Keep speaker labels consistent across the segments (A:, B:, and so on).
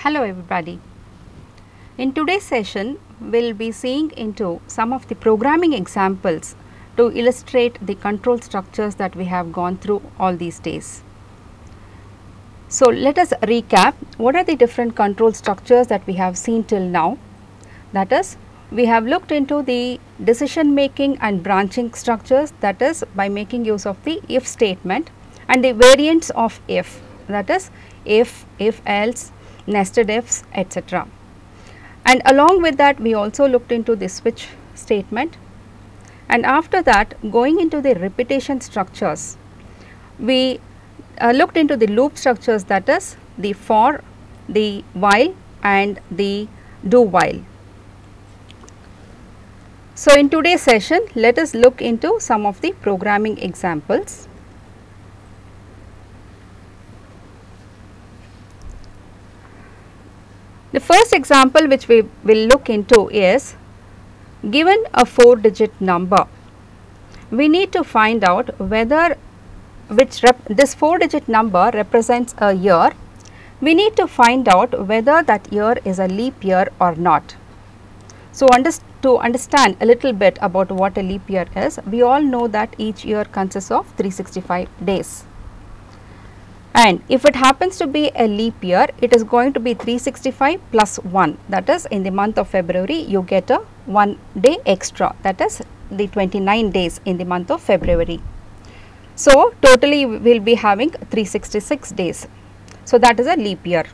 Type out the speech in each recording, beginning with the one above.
A: Hello everybody. In today's session, we will be seeing into some of the programming examples to illustrate the control structures that we have gone through all these days. So, let us recap what are the different control structures that we have seen till now. That is, we have looked into the decision making and branching structures, that is by making use of the if statement and the variants of if, that is if else, nested ifs, etc. And along with that we also looked into the switch statement, and after that going into the repetition structures, we looked into the loop structures, that is the for, the while and the do while. So, in today's session let us look into some of the programming examples. The first example which we will look into is, given a 4-digit number, we need to find out whether this 4-digit number represents a year. We need to find out whether that year is a leap year or not. So, to understand a little bit about what a leap year is, we all know that each year consists of 365 days. And if it happens to be a leap year, it is going to be 365 plus 1, that is in the month of February you get a 1 day extra, that is the 29 days in the month of February. So, totally we will be having 366 days. So, that is a leap year.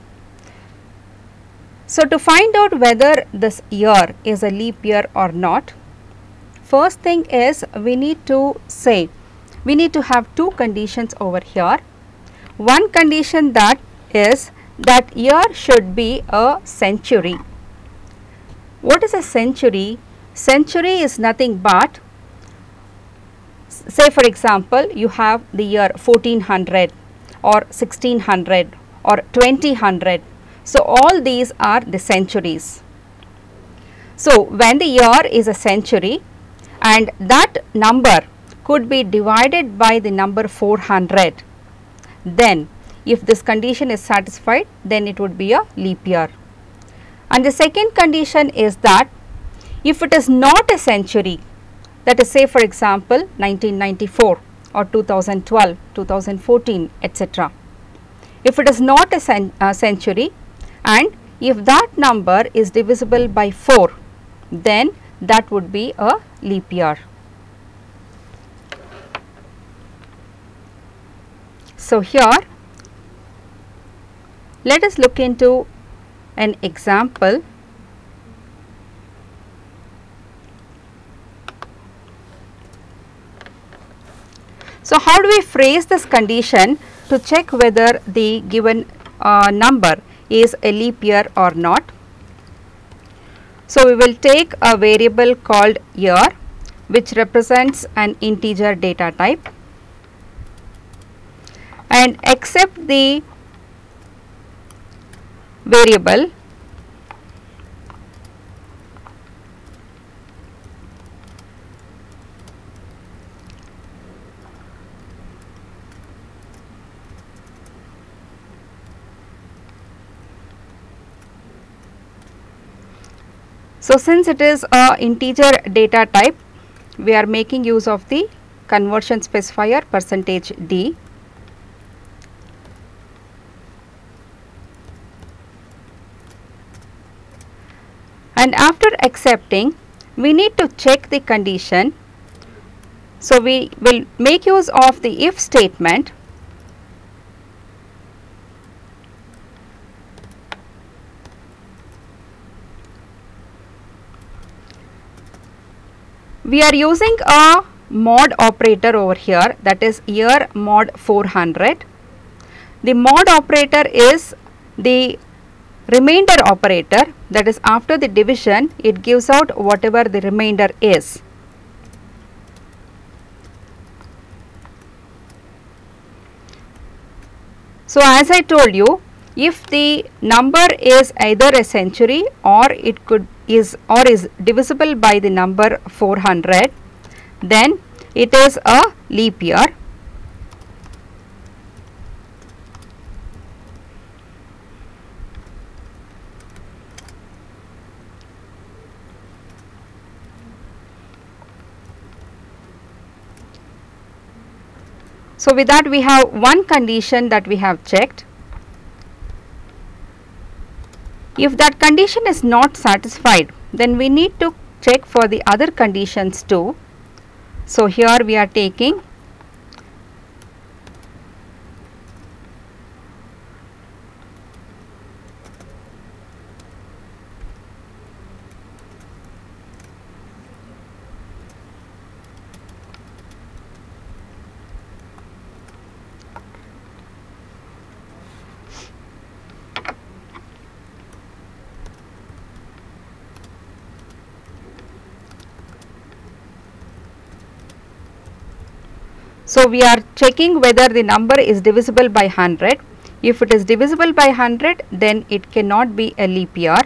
A: So, to find out whether this year is a leap year or not, first thing is we need to have two conditions over here. One condition that is that year should be a century. What is a century? Century is nothing but, say for example, you have the year 1400 or 1600 or 2000. So, all these are the centuries. So, when the year is a century and that number could be divided by the number 400, then if this condition is satisfied, then it would be a leap year. And the second condition is that if it is not a century, that is say for example 1994 or 2012, 2014, etc. If it is not a century and if that number is divisible by 4, then that would be a leap year. So, here let us look into an example. So, how do we phrase this condition to check whether the given number is a leap year or not? So, we will take a variable called year which represents an integer data type and accept the variable So, since it is a integer data type, we are making use of the conversion specifier %d. And after accepting, we need to check the condition. So, we will make use of the if statement. We are using a mod operator over here, that is year mod 400. The mod operator is the remainder operator, that is after the division it gives out whatever the remainder is. So, as I told you, if the number is either a century or is divisible by the number 400, then it is a leap year. So, with that we have one condition that we have checked. If that condition is not satisfied, then we need to check for the other conditions too. So, here we are taking So, we are checking whether the number is divisible by 100. If it is divisible by 100, then it cannot be a leap year.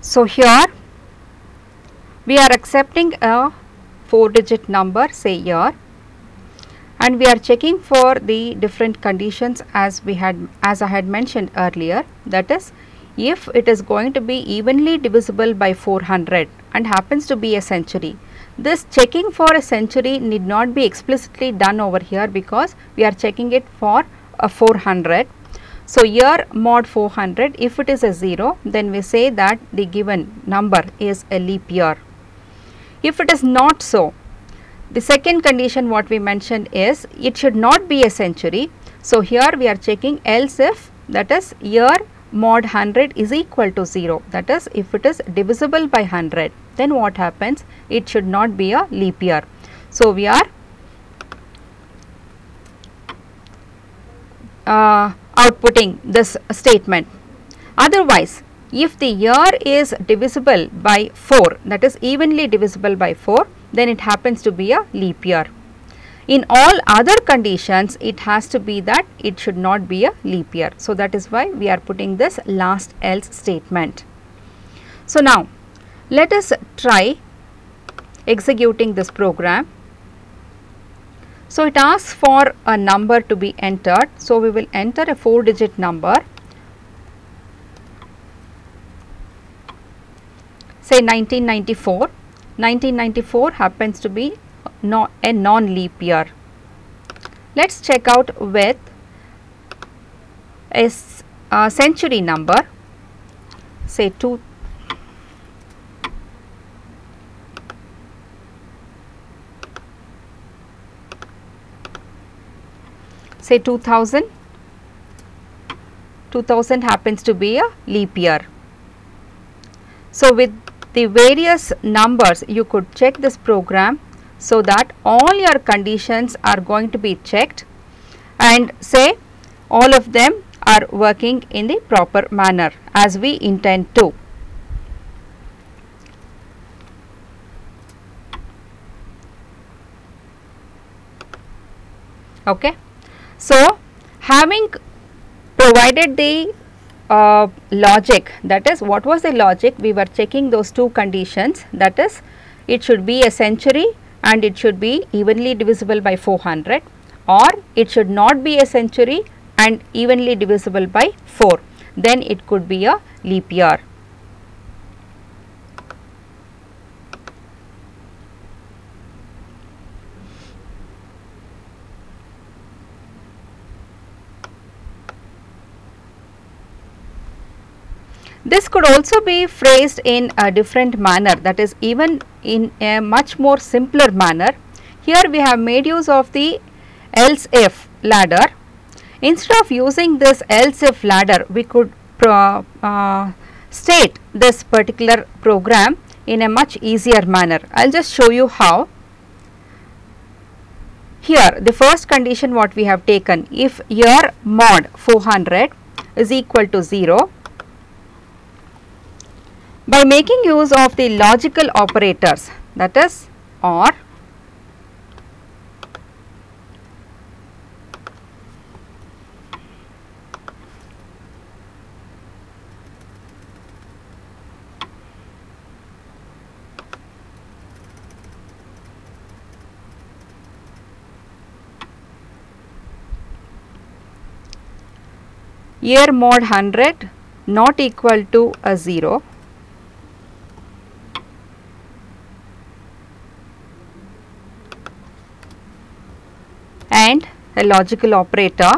A: So, here we are accepting a 4-digit number, say year, and we are checking for the different conditions as I had mentioned earlier. That is, if it is going to be evenly divisible by 400 and happens to be a century, this checking for a century need not be explicitly done over here because we are checking it for a 400. So, year mod 400, if it is a 0, then we say that the given number is a leap year. If it is not so, the second condition what we mentioned is it should not be a century. So, here we are checking else if, that is year mod 100 is equal to 0, that is if it is divisible by 100, then what happens? It should not be a leap year. So, we are outputting this statement. Otherwise, if the year is divisible by 4, that is evenly divisible by 4, then it happens to be a leap year. In all other conditions, it has to be that it should not be a leap year. So, that is why we are putting this last else statement. So, now let us try executing this program. So, it asks for a number to be entered. So, we will enter a 4-digit number, say 1994. 1994 happens to be a non-leap year. Let us check out with a century number, say 2000. 2000 happens to be a leap year. So, with the various numbers you could check this program so that all your conditions are going to be checked and say all of them are working in the proper manner as we intend to. Okay. So, having provided the logic, that is what was the logic, we were checking those two conditions, that is it should be a century and it should be evenly divisible by 400, or it should not be a century and evenly divisible by 4, then it could be a leap year. This could also be phrased in a different manner, that is even in a much more simpler manner. Here we have made use of the else if ladder. Instead of using this else if ladder, we could state this particular program in a much easier manner. I will just show you how. Here the first condition what we have taken, if your mod 400 is equal to 0, by making use of the logical operators, that is OR, year mod 100 not equal to a 0, and a logical operator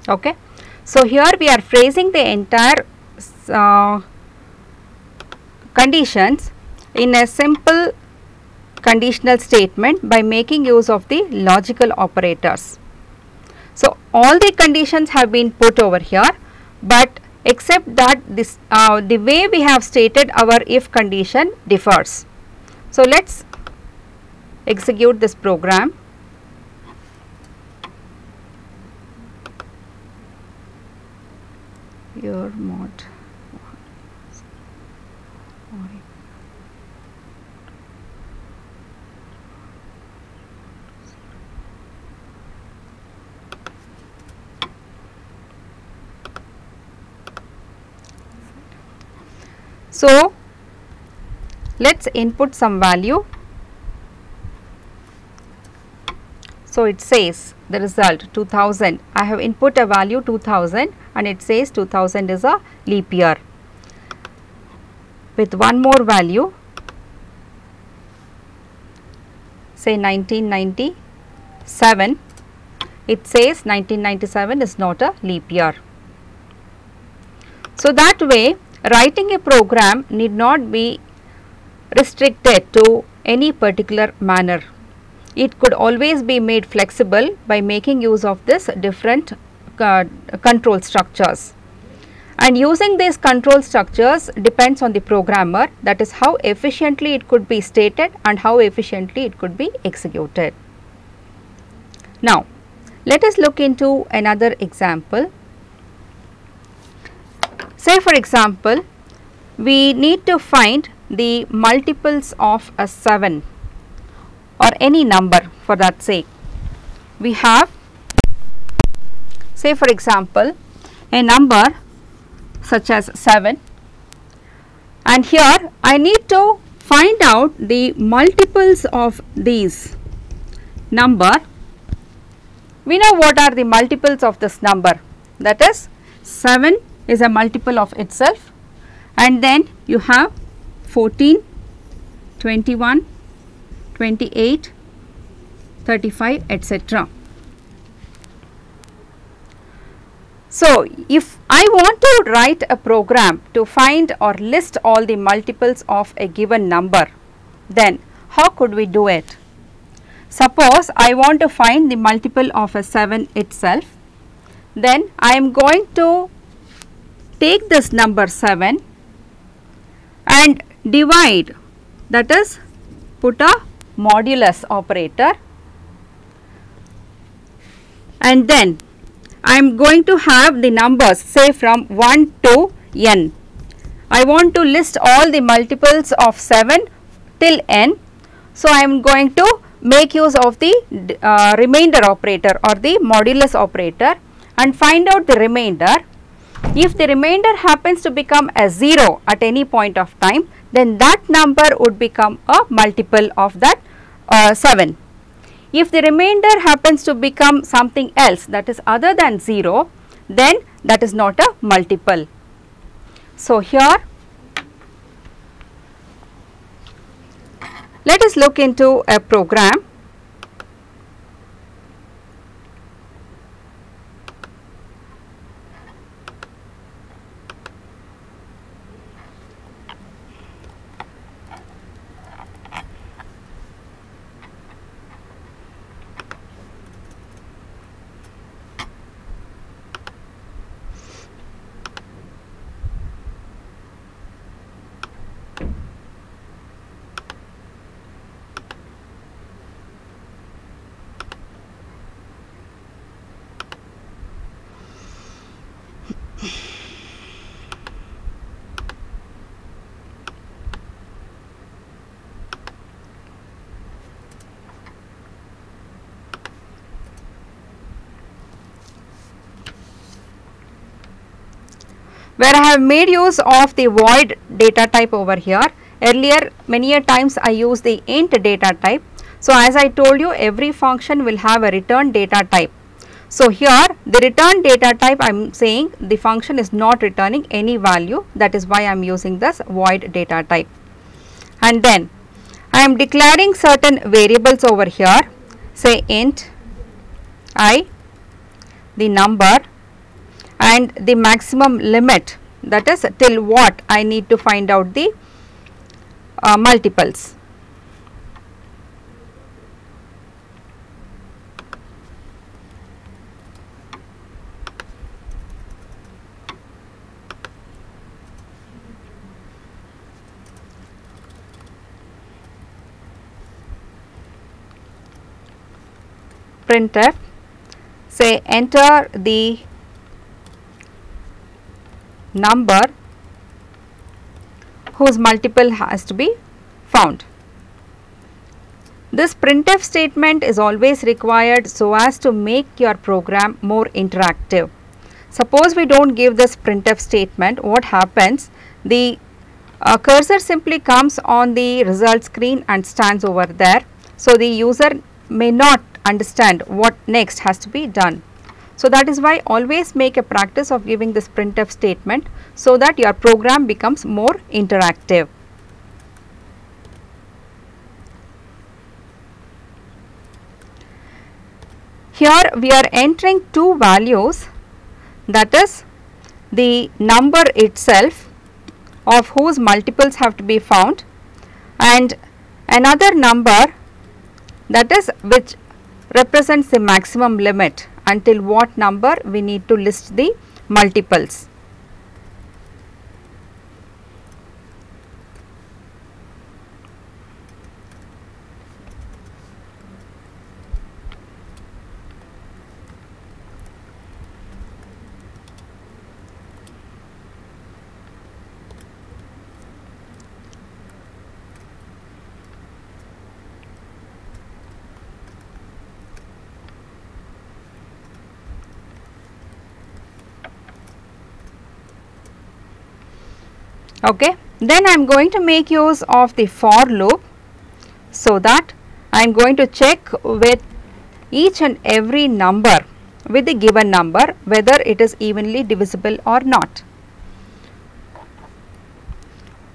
A: okay. So, here we are phrasing the entire conditions in a simple conditional statement by making use of the logical operators. So, all the conditions have been put over here, but except that this the way we have stated our if condition differs. So, let us execute this program. Your mod so let us input some value. So, it says the result 2000. I have input a value 2000 and it says 2000 is a leap year. With one more value, say 1997, it says 1997 is not a leap year. So, that way writing a program need not be restricted to any particular manner. It could always be made flexible by making use of this different control structures, and using these control structures depends on the programmer, that is how efficiently it could be stated and how efficiently it could be executed. Now, let us look into another example. Say for example, we need to find the multiples of a 7 or any number for that sake. We have, say for example, a number such as 7, and here I need to find out the multiples of these number. We know what are the multiples of this number, that is 7 is a multiple of itself, and then you have 14, 21, 28, 35, etc. So, if I want to write a program to find or list all the multiples of a given number, then how could we do it? Suppose I want to find the multiple of a 7 itself, then I am going to take this number 7 and divide, that is put a modulus operator, and then I am going to have the numbers say from 1 to n. I want to list all the multiples of 7 till n. So, I am going to make use of the remainder operator or the modulus operator and find out the remainder. If the remainder happens to become a 0 at any point of time, then that number would become a multiple of that 7. If the remainder happens to become something else, that is other than 0, then that is not a multiple. So, here let us look into a program. Where I have made use of the void data type over here. Earlier many a times I use the int data type. So, as I told you, every function will have a return data type. So, here the return data type, I am saying the function is not returning any value, that is why I am using this void data type. And then I am declaring certain variables over here, say int I, the number, and the maximum limit, that is till what I need to find out the multiples. Printf, say enter the number whose multiple has to be found. This printf statement is always required so as to make your program more interactive. Suppose we do not give this printf statement, what happens? The cursor simply comes on the result screen and stands over there. So, the user may not understand what next has to be done. So, that is why always make a practice of giving this printf statement so that your program becomes more interactive. Here we are entering two values, that is the number itself of whose multiples have to be found, and another number, that is which represents the maximum limit until what number we need to list the multiples. Okay. Then I am going to make use of the for loop, so that I am going to check with each and every number with the given number whether it is evenly divisible or not.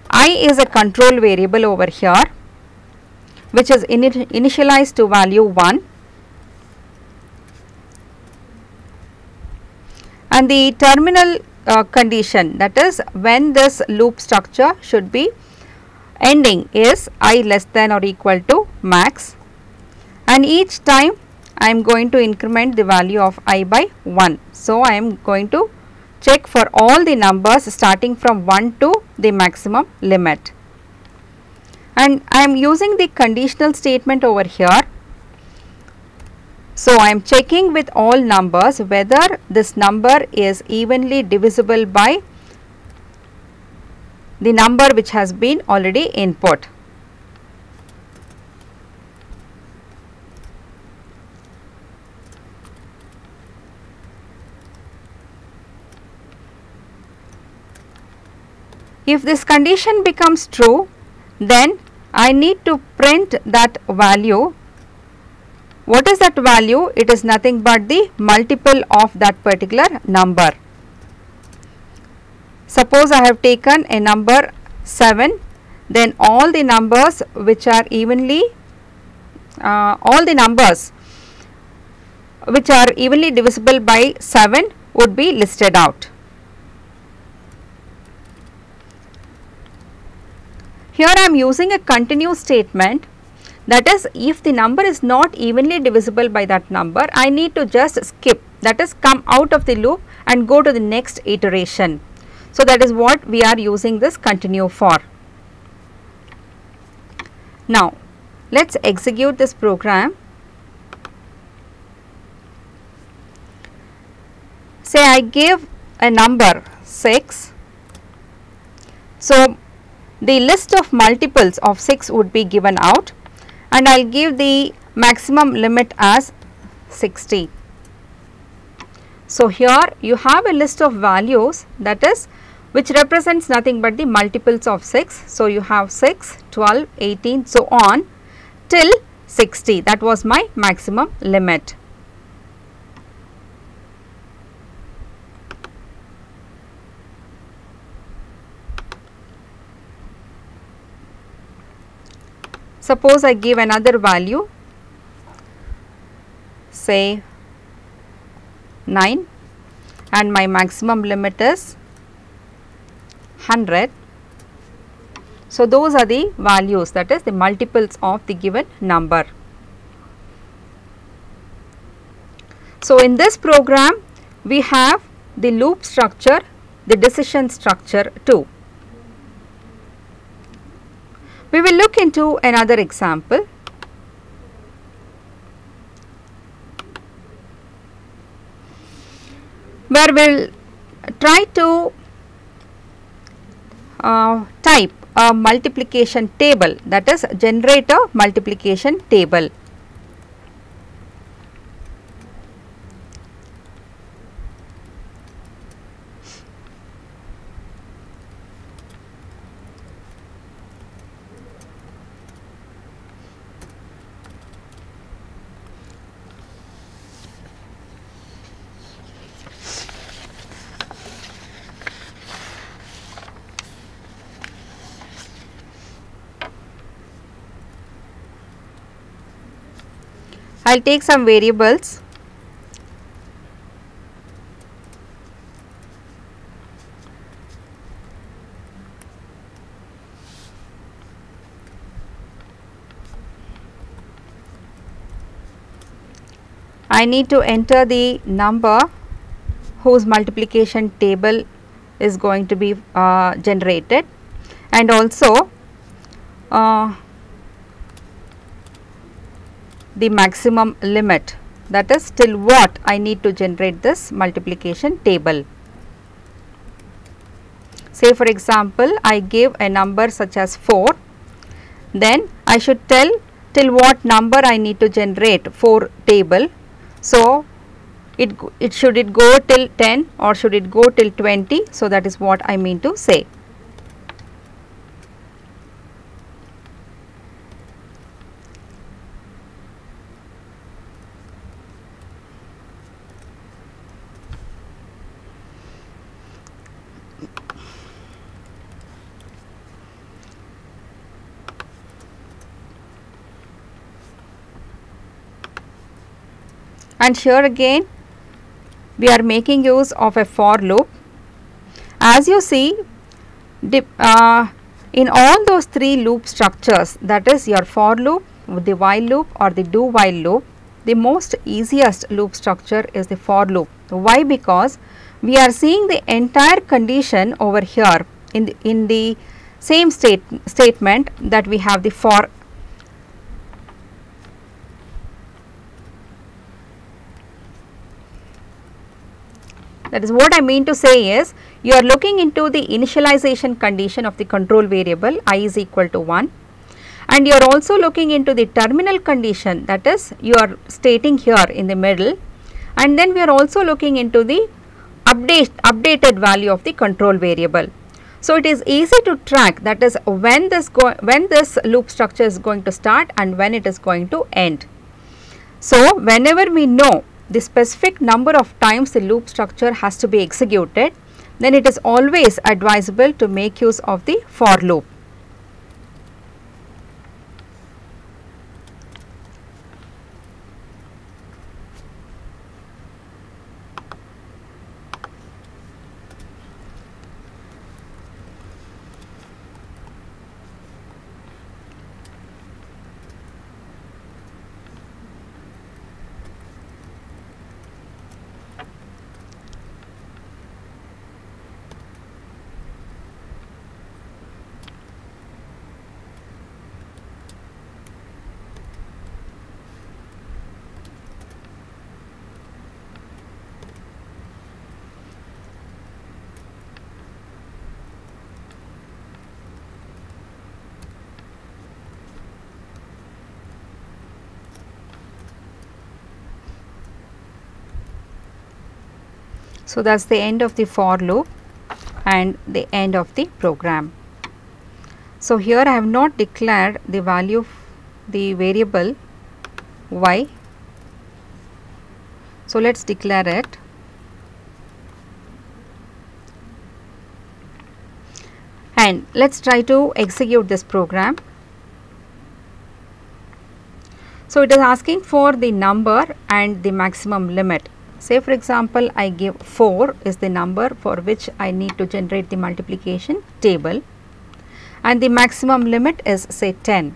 A: I is a control variable over here which is initialized to value 1, and the terminal condition, that is when this loop structure should be ending, is I less than or equal to max, and each time I am going to increment the value of I by 1. So, I am going to check for all the numbers starting from 1 to the maximum limit, and I am using the conditional statement over here. So, I am checking with all numbers whether this number is evenly divisible by the number which has been already input. If this condition becomes true, then I need to print that value. What is that value? It is nothing but the multiple of that particular number. Suppose I have taken a number 7, then all the numbers which are evenly divisible by 7 would be listed out. Here I am using a continue statement, that is, if the number is not evenly divisible by that number, I need to just skip, that is, come out of the loop and go to the next iteration. So, that is what we are using this continue for. Now, let us execute this program. Say I give a number 6. So, the list of multiples of 6 would be given out, and I will give the maximum limit as 60. So, here you have a list of values, that is, which represents nothing but the multiples of 6. So, you have 6, 12, 18, so on till 60. That was my maximum limit. Suppose I give another value, say 9, and my maximum limit is 100. So, those are the values, that is the multiples of the given number. So, in this program we have the loop structure, the decision structure too. We will look into another example. Where we will try to type a multiplication table, that is, generate a multiplication table. I will take some variables. I need to enter the number whose multiplication table is going to be generated, and also the maximum limit, that is till what I need to generate this multiplication table. Say for example, I give a number such as 4, then I should tell till what number I need to generate 4 table. So, should it go till 10 or should it go till 20? So, that is what I mean to say. And here again we are making use of a for loop. As you see, in all those 3 loop structures, that is your for loop, the while loop or the do while loop, the most easiest loop structure is the for loop. Why? Because we are seeing the entire condition over here in the same statement that we have the for. That is what I mean to say is, you are looking into the initialization condition of the control variable I is equal to 1, and you are also looking into the terminal condition, that is you are stating here in the middle, and then we are also looking into the updated value of the control variable. So it is easy to track, that is when this loop structure is going to start and when it is going to end. So whenever we know the specific number of times the loop structure has to be executed, then it is always advisable to make use of the for loop. So that is the end of the for loop and the end of the program. So here I have not declared the value of the variable y. So let us declare it. And let us try to execute this program. So it is asking for the number and the maximum limit. Say for example, I give 4 is the number for which I need to generate the multiplication table, and the maximum limit is say 10.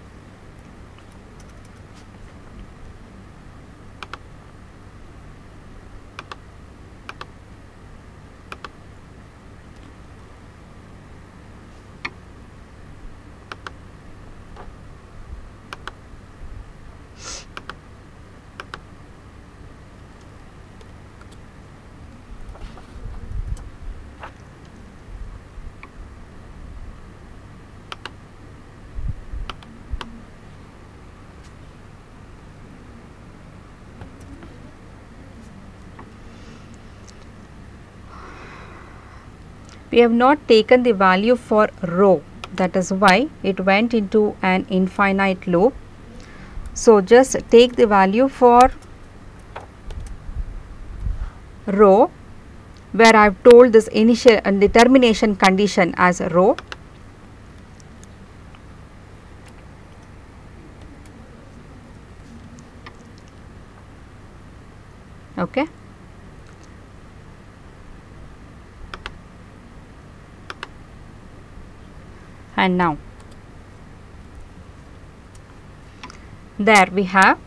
A: We have not taken the value for row, that is why it went into an infinite loop. So just take the value for row, where I have told this initial and termination condition as a row. Okay. And now there we have,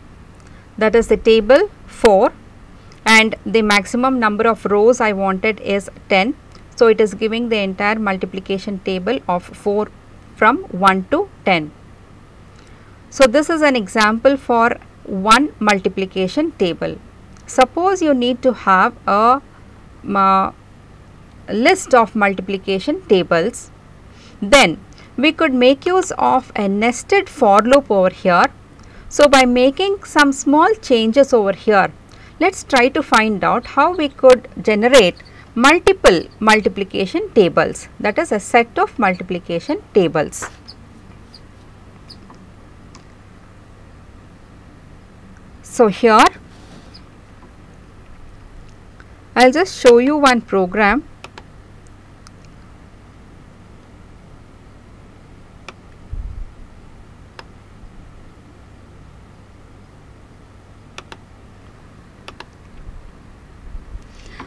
A: that is the table 4, and the maximum number of rows I wanted is 10. So it is giving the entire multiplication table of 4 from 1 to 10. So this is an example for one multiplication table. Suppose you need to have a list of multiplication tables, then we could make use of a nested for loop over here. So by making some small changes over here, let us try to find out how we could generate multiple multiplication tables, that is a set of multiplication tables. So here I will just show you one program.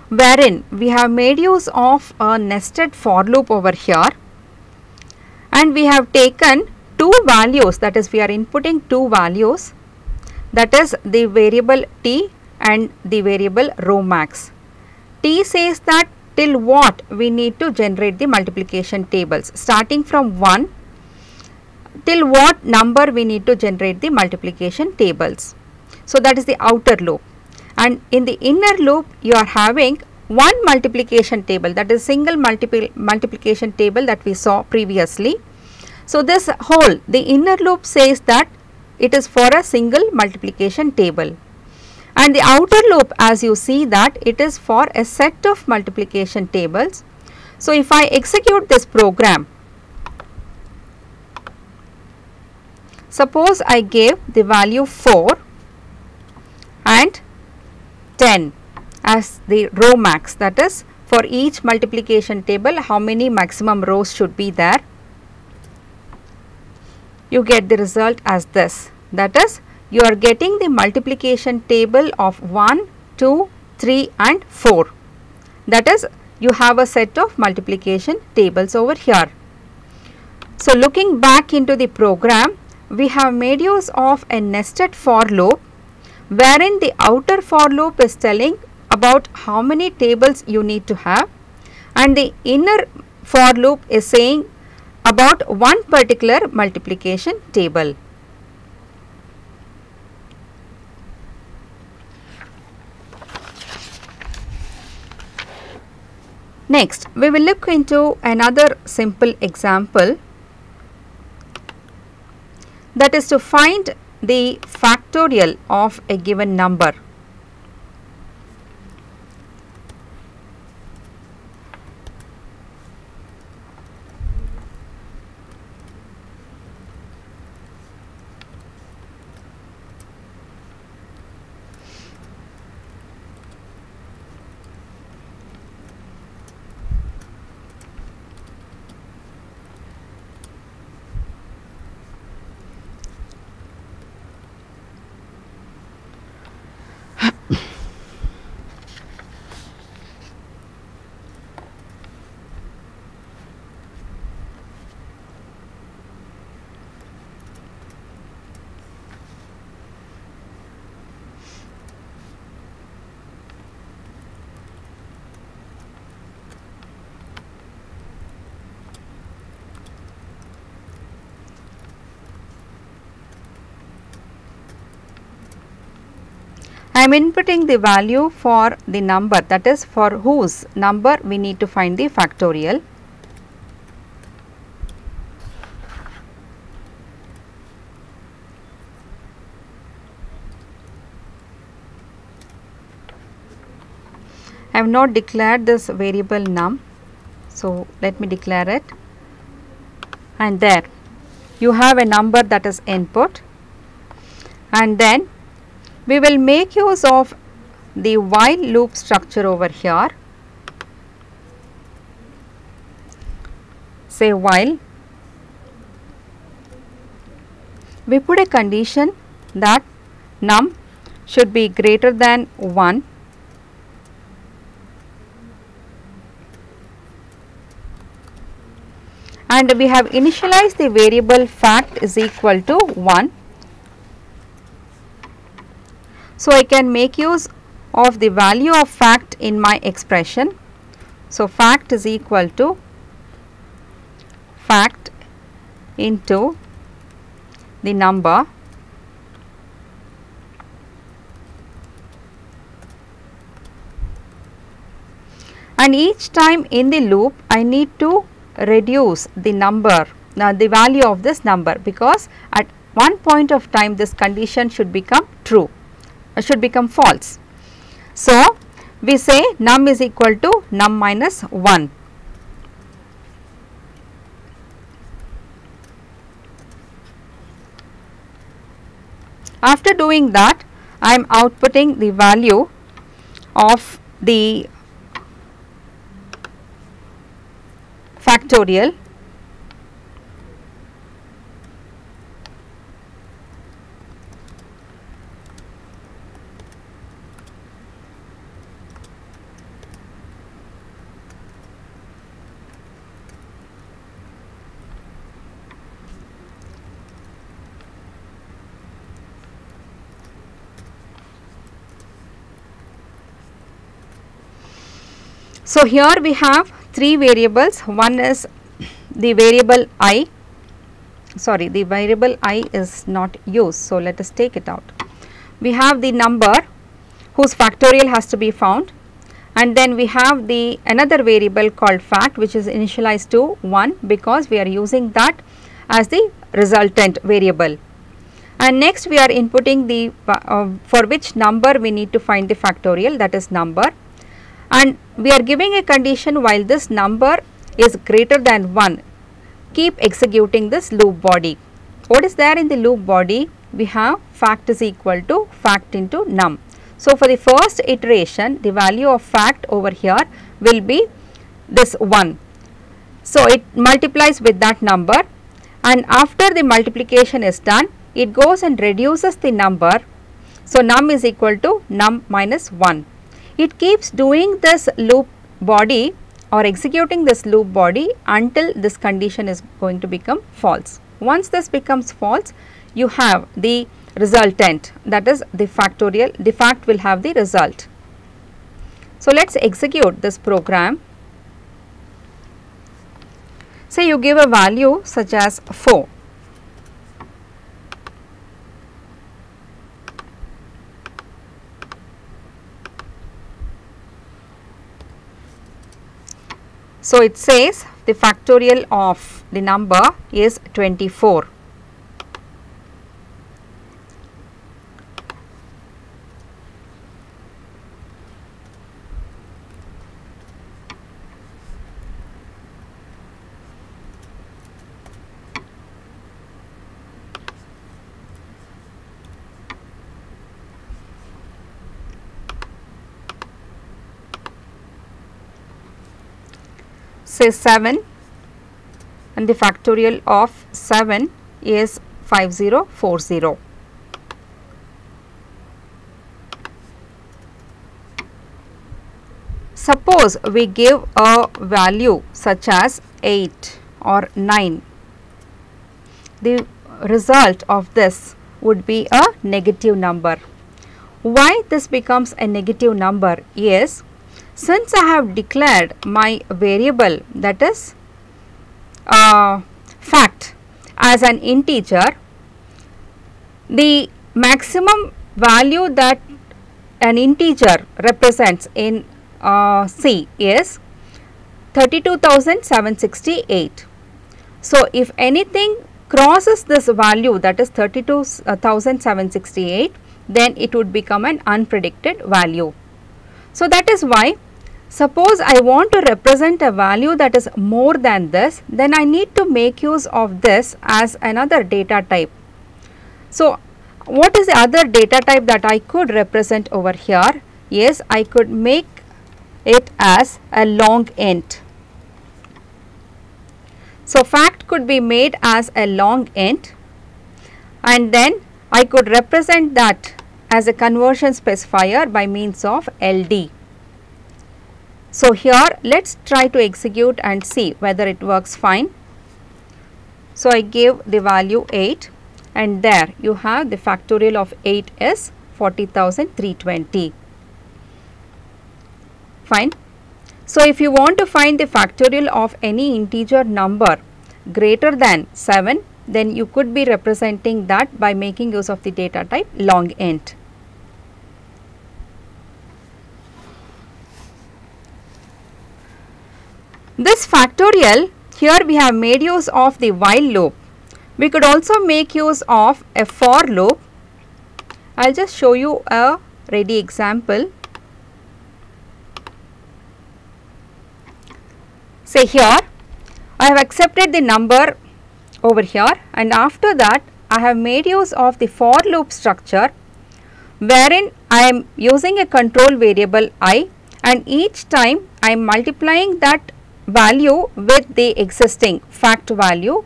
A: Wherein we have made use of a nested for loop over here, and we have taken two values, that is we are inputting two values, that is the variable t and the variable row max. T says that till what we need to generate the multiplication tables, starting from 1 till what number we need to generate the multiplication tables. So that is the outer loop. And in the inner loop you are having one multiplication table, that is single multiplication table that we saw previously. So this whole, the inner loop says that it is for a single multiplication table, and the outer loop, as you see, that it is for a set of multiplication tables. So, if I execute this program, suppose I gave the value 4 and 10 as the row max, that is for each multiplication table how many maximum rows should be there. You get the result as this, that is you are getting the multiplication table of 1, 2, 3 and 4, that is you have a set of multiplication tables over here. So, looking back into the program, we have made use of a nested for loop, wherein the outer for loop is telling about how many tables you need to have, and the inner for loop is saying about one particular multiplication table. Next, we will look into another simple example, that is to find the factorial of a given number. I am inputting the value for the number, that is for whose number we need to find the factorial. I have not declared this variable num, so let me declare it, and there you have a number that is input, and then we will make use of the while loop structure over here. Say while we put a condition that num should be greater than 1 and we have initialized the variable fact is equal to 1. So, I can make use of the value of fact in my expression. So, fact is equal to fact into the number and each time in the loop I need to reduce the number, the value of this number, because at one point of time this condition should become true, should become false. So, we say num is equal to num minus 1. After doing that, I am outputting the value of the factorial . So, here we have 3 variables. One is the variable I, sorry, the variable I is not used. So, let us take it out. We have the number whose factorial has to be found, and then we have the another variable called fact, which is initialized to 1 because we are using that as the resultant variable. And next we are inputting the for which number we need to find the factorial, that is number. and we are giving a condition while this number is greater than 1, keep executing this loop body. What is there in the loop body? We have fact is equal to fact into num. So, for the first iteration, the value of fact over here will be this 1. So, it multiplies with that number, and after the multiplication is done, it goes and reduces the number. So, num is equal to num minus 1. It keeps doing this loop body or executing this loop body until this condition is going to become false. Once this becomes false, you have the resultant, that is the factorial, the fact will have the result. So, let us execute this program. Say you give a value such as 4. So, it says the factorial of the number is 24. Say 7, and the factorial of 7 is 5040. Suppose we give a value such as 8 or 9. The result of this would be a negative number. Why this becomes a negative number is, since I have declared my variable, that is fact, as an integer, the maximum value that an integer represents in C is 32,768. So, if anything crosses this value, that is 32,768, then it would become an unpredicted value. So, that is why, suppose I want to represent a value that is more than this, then I need to make use of this as another data type. So, what is the other data type that I could represent over here? Yes, I could make it as a long int. So, fact could be made as a long int, and then I could represent that as a conversion specifier by means of LD. So, here let us try to execute and see whether it works fine. So, I give the value 8, and there you have the factorial of 8 is 40,320. Fine. So, if you want to find the factorial of any integer number greater than 7, then you could be representing that by making use of the data type long int. This factorial, here we have made use of the while loop. We could also make use of a for loop. I will just show you a ready example. Say here, I have accepted the number over here, and after that I have made use of the for loop structure, wherein I am using a control variable I, and each time I am multiplying that value with the existing fact value,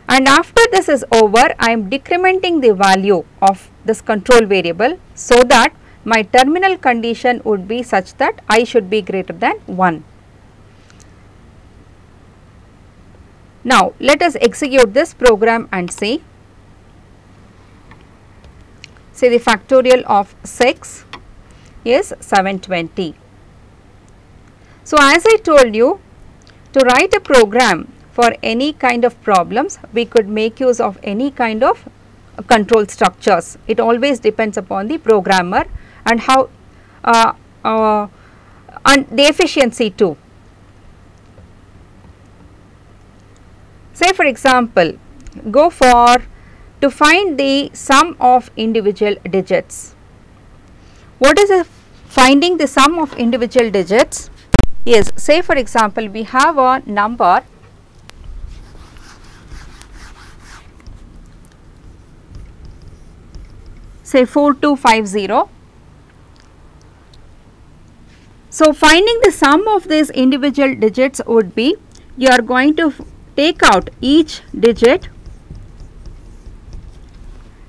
A: and after this is over I am decrementing the value of this control variable, so that my terminal condition would be such that I should be greater than 1. Now, let us execute this program and see. Say the factorial of 6 is 720. So, as I told you, to write a program for any kind of problems, we could make use of any kind of control structures. It always depends upon the programmer and how and the efficiency too. Say for example, go for to find the sum of individual digits. What is the finding the sum of individual digits is, say for example, we have a number say 4250. So, finding the sum of these individual digits would be, you are going to take out each digit,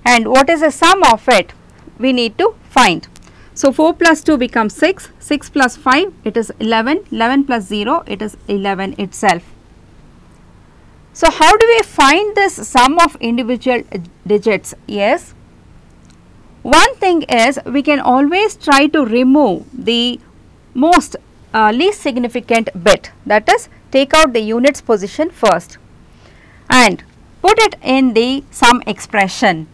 A: and what is the sum of it we need to find. So, 4 plus 2 becomes 6, 6 plus 5 it is 11, 11 plus 0 it is 11 itself. So, how do we find this sum of individual digits? Yes, one thing is we can always try to remove the most least significant bit, that is take out the units position first and put it in the sum expression,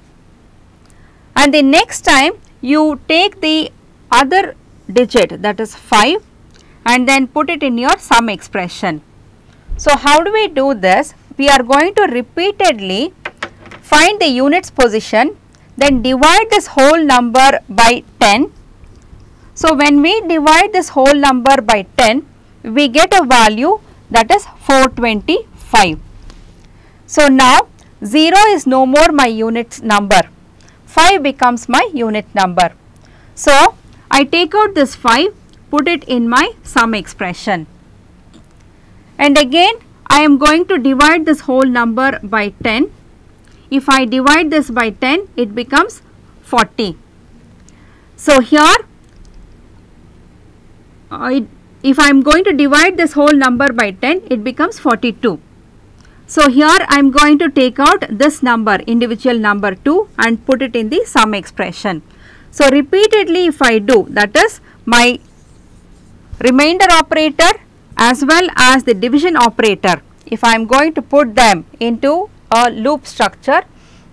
A: and the next time you take the other digit, that is 5, and then put it in your sum expression. So, how do we do this? We are going to repeatedly find the units position, then divide this whole number by 10. So, when we divide this whole number by 10, we get a value, that is 425. So, now 0 is no more my unit number, 5 becomes my unit number. So, I take out this 5, put it in my sum expression, and again I am going to divide this whole number by 10. If I divide this by 10, it becomes 40. So, here if I am going to divide this whole number by 10, it becomes 42. So, here I am going to take out this number, individual number 2, and put it in the sum expression. So, repeatedly if I do, that is my remainder operator as well as the division operator, if I am going to put them into a loop structure,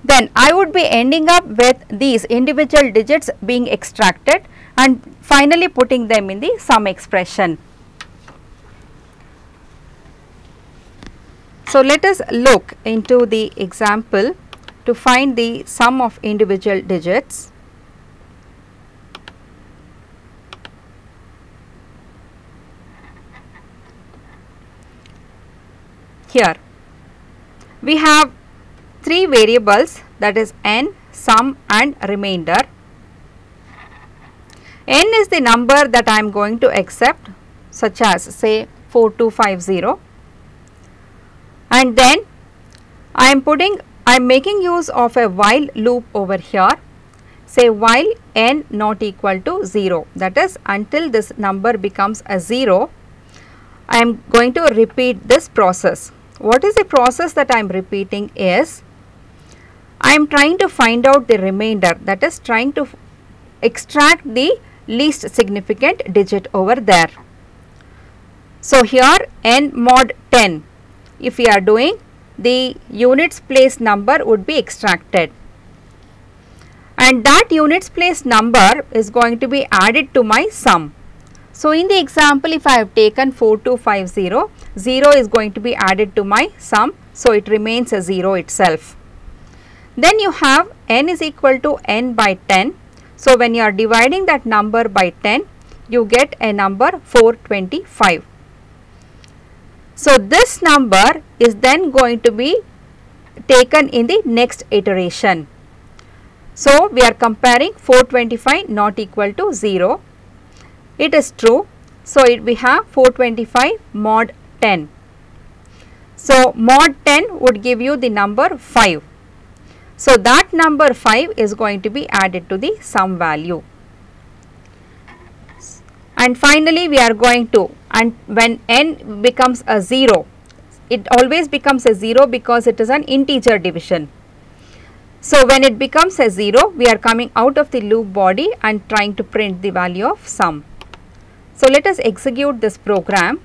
A: then I would be ending up with these individual digits being extracted and finally putting them in the sum expression. So, let us look into the example to find the sum of individual digits. Here we have 3 variables, that is n, sum and remainder. N is the number that I am going to accept, such as say 4250, and then I am making use of a while loop over here, say while n not equal to 0, that is until this number becomes a 0, I am going to repeat this process. What is the process that I am repeating is, I am trying to find out the remainder, that is trying to extract the least significant digit over there. So, here n mod 10, if we are doing, the units place number would be extracted, and that units place number is going to be added to my sum. So, in the example, if I have taken 4250, 0 is going to be added to my sum. So, it remains a 0 itself. Then you have n is equal to n by 10. So, when you are dividing that number by 10, you get a number 425. So, this number is then going to be taken in the next iteration. So, we are comparing 425 not equal to 0. It is true. So, we have 425 mod 10. So, mod 10 would give you the number 5. So, that number 5 is going to be added to the sum value. And finally, we are going to, and when n becomes a 0, it always becomes a 0 because it is an integer division. So, when it becomes a 0, we are coming out of the loop body and trying to print the value of sum. So, let us execute this program.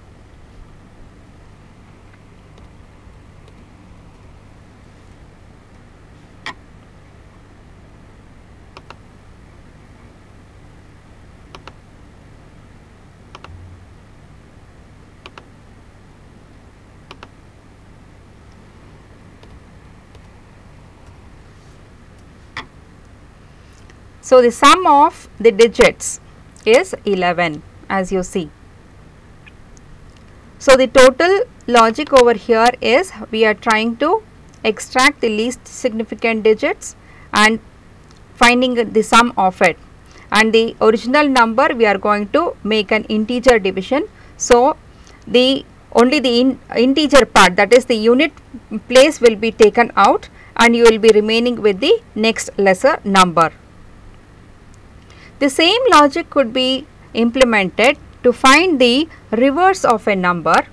A: So, the sum of the digits is 11 as you see. So, the total logic over here is we are trying to extract the least significant digits and finding the sum of it, and the original number we are going to make an integer division. So, only the integer part, that is the unit place, will be taken out and you will be remaining with the next lesser number. The same logic could be implemented to find the reverse of a number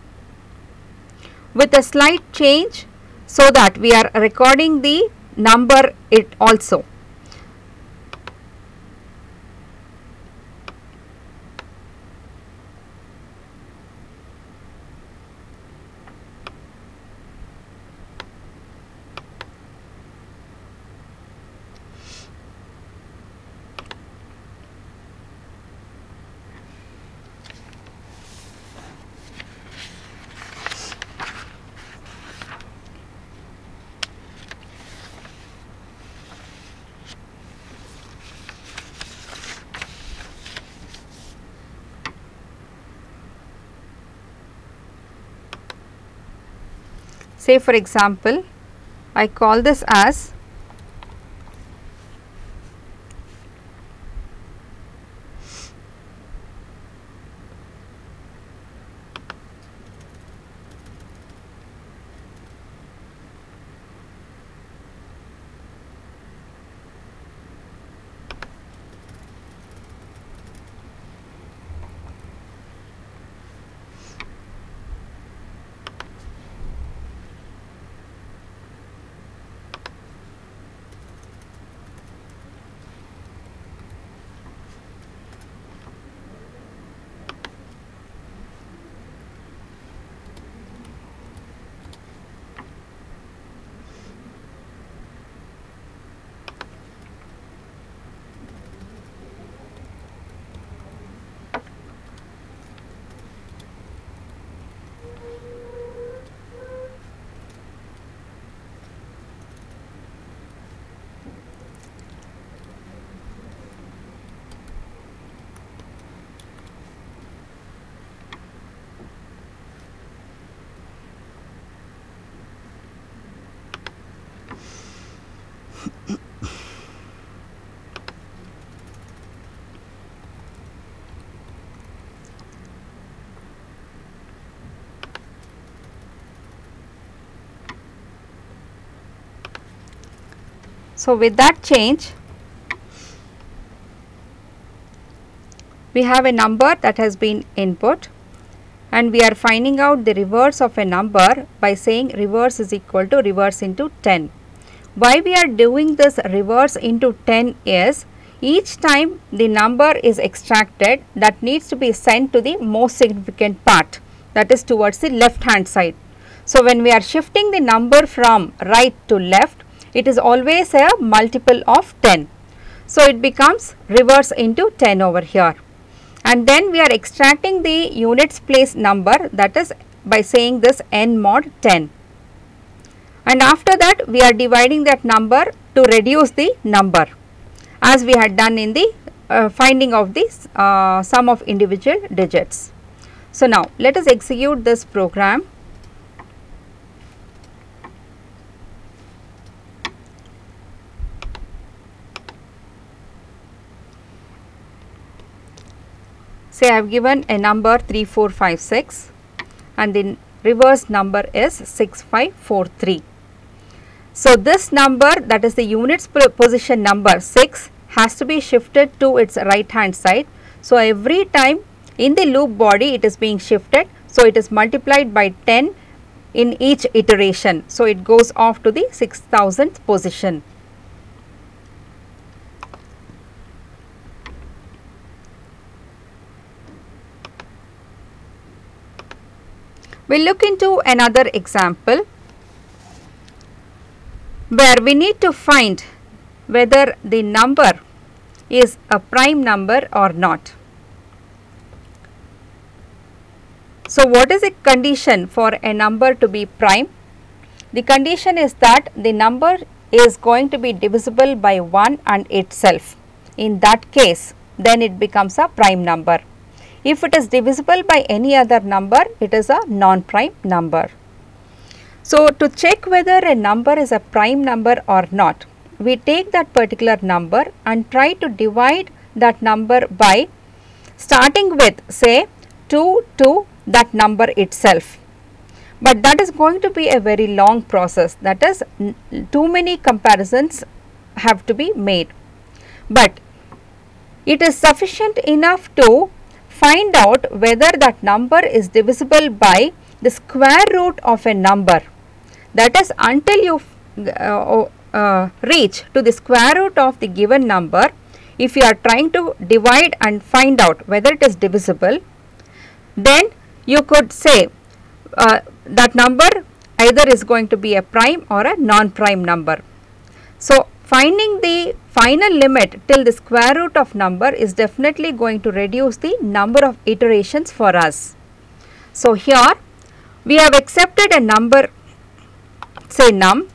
A: with a slight change, so that we are recording the number it also. Say for example, I call this as so with that change, we have a number that has been input and we are finding out the reverse of a number by saying reverse is equal to reverse into 10. Why we are doing this reverse into 10 is, each time the number is extracted, that needs to be sent to the most significant part, that is towards the left hand side. So, when we are shifting the number from right to left, it is always a multiple of 10. So, it becomes reverse into 10 over here, and then we are extracting the units place number, that is by saying this n mod 10, and after that we are dividing that number to reduce the number, as we had done in the finding of the sum of individual digits. So, now let us execute this program. Say I have given a number 3456 and the reverse number is 6543. So, this number, that is the units position number 6, has to be shifted to its right hand side. So, every time in the loop body it is being shifted. So, it is multiplied by 10 in each iteration. So, it goes off to the 6000th position. We will look into another example where we need to find whether the number is a prime number or not. So, what is the condition for a number to be prime? The condition is that the number is going to be divisible by 1 and itself. In that case, then it becomes a prime number. If it is divisible by any other number, it is a non-prime number. So, to check whether a number is a prime number or not, we take that particular number and try to divide that number by starting with say 2 to that number itself. But that is going to be a very long process, that is too many comparisons have to be made. But it is sufficient enough to find out whether that number is divisible by the square root of a number. That is, until you reach to the square root of the given number, if you are trying to divide and find out whether it is divisible, then you could say that number either is going to be a prime or a non-prime number. So, finding the final limit till the square root of number is definitely going to reduce the number of iterations for us. So, here we have accepted a number, say num,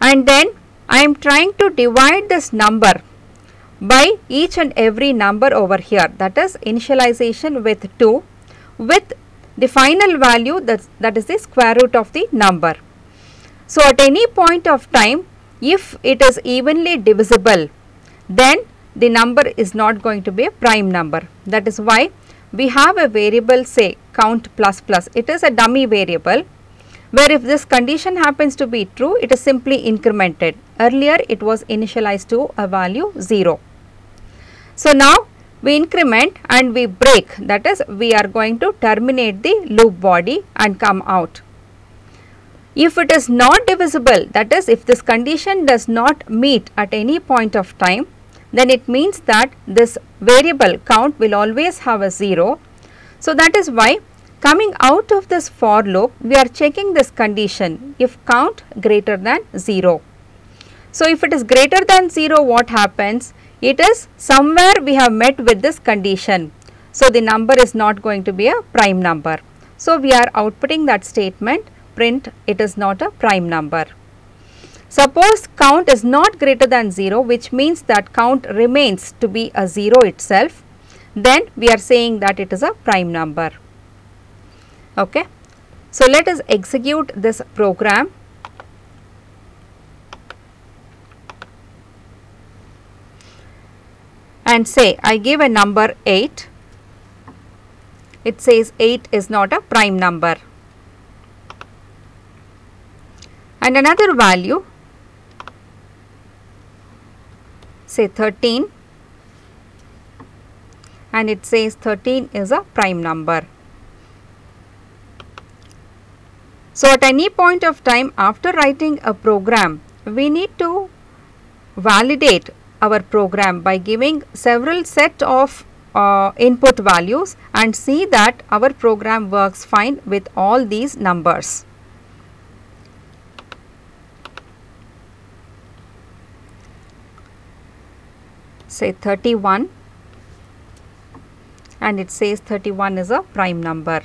A: and then I am trying to divide this number by each and every number over here, that is initialization with 2 with the final value that is the square root of the number. So, at any point of time, if it is evenly divisible, then the number is not going to be a prime number. That is why we have a variable, say count plus plus. It is a dummy variable, where if this condition happens to be true, it is simply incremented. Earlier it was initialized to a value 0. So, now we increment and we break, that is we are going to terminate the loop body and come out. If it is not divisible, that is if this condition does not meet at any point of time, then it means that this variable count will always have a 0. So, that is why coming out of this for loop, we are checking this condition if count greater than 0. So, if it is greater than 0, what happens? It is somewhere we have met with this condition. So, the number is not going to be a prime number. So, we are outputting that statement, print it is not a prime number. Suppose count is not greater than 0, which means that count remains to be a 0 itself, then we are saying that it is a prime number. Okay. So, let us execute this program. And say I give a number 8, it says 8 is not a prime number, and another value, say 13, and it says 13 is a prime number. So, at any point of time after writing a program, we need to validate our program by giving several set of input values and see that our program works fine with all these numbers. Say 31, and it says 31 is a prime number.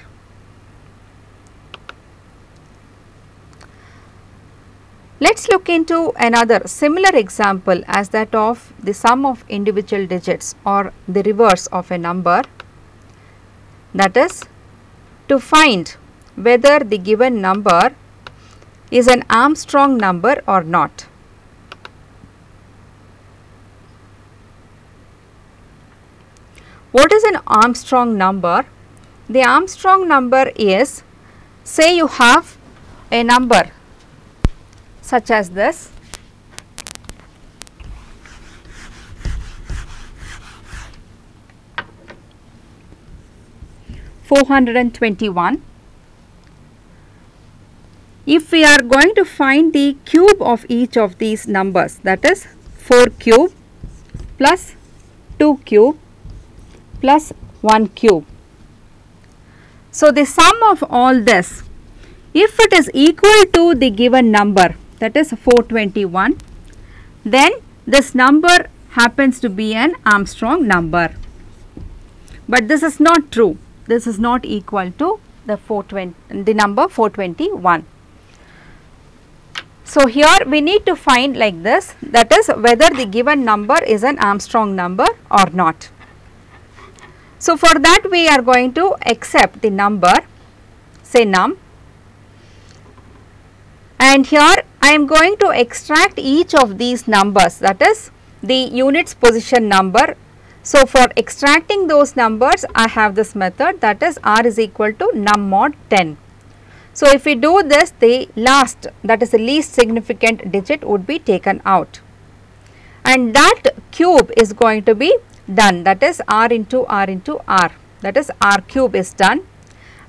A: Let us look into another similar example as that of the sum of individual digits or the reverse of a number, that is to find whether the given number is an Armstrong number or not. What is an Armstrong number? The Armstrong number is, say you have a number such as this, (421). If we are going to find the cube of each of these numbers, that is 4 cube plus 2 cube plus 1 cube. So, the sum of all this, if it is equal to the given number, that is 421, then this number happens to be an Armstrong number. But this is not true. This is not equal to the number 421. So, here we need to find like this, that is whether the given number is an Armstrong number or not. So, for that we are going to accept the number, say num, and here I am going to extract each of these numbers, that is the units position number. So, for extracting those numbers I have this method, that is r is equal to num mod 10. So, if we do this, the last, that is the least significant digit would be taken out, and that cube is going to be done, that is r into r into r, that is r cube is done,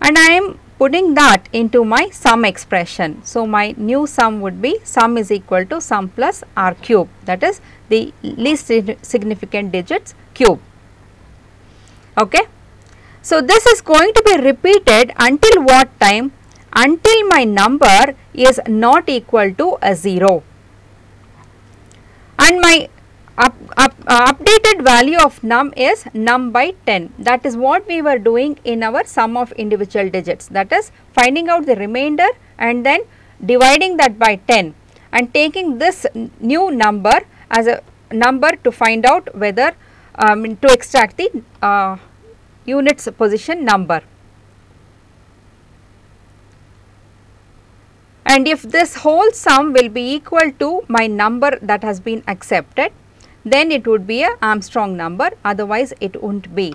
A: and I am putting that into my sum expression. So, my new sum would be sum is equal to sum plus r cube, that is the least significant digits cube. Okay. So, this is going to be repeated until what time? Until my number is not equal to a 0, and my updated value of num is num by 10. That is what we were doing in our sum of individual digits, that is finding out the remainder and then dividing that by 10 and taking this new number as a number to find out whether to extract the units position number. And if this whole sum will be equal to my number that has been accepted, then it would be a Armstrong number, otherwise it won't be.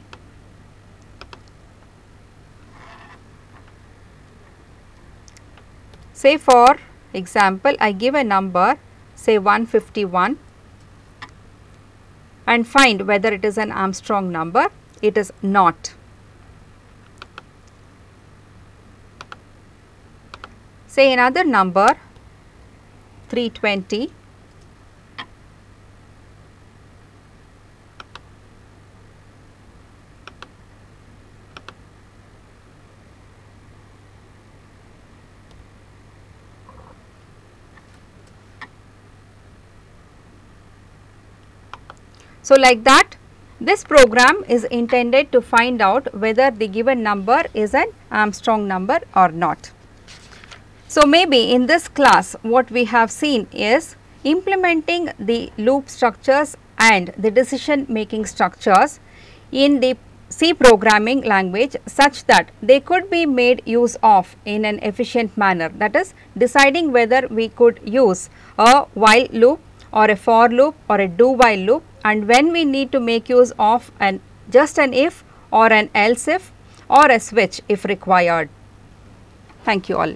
A: Say for example, I give a number, say 151, and find whether it is an Armstrong number. It is not. Say another number 320, so like that this program is intended to find out whether the given number is an Armstrong number or not. So, maybe in this class what we have seen is implementing the loop structures and the decision making structures in the C programming language such that they could be made use of in an efficient manner, that is deciding whether we could use a while loop or a for loop or a do while loop, and when we need to make use of just an if or an else if or a switch if required. Thank you all.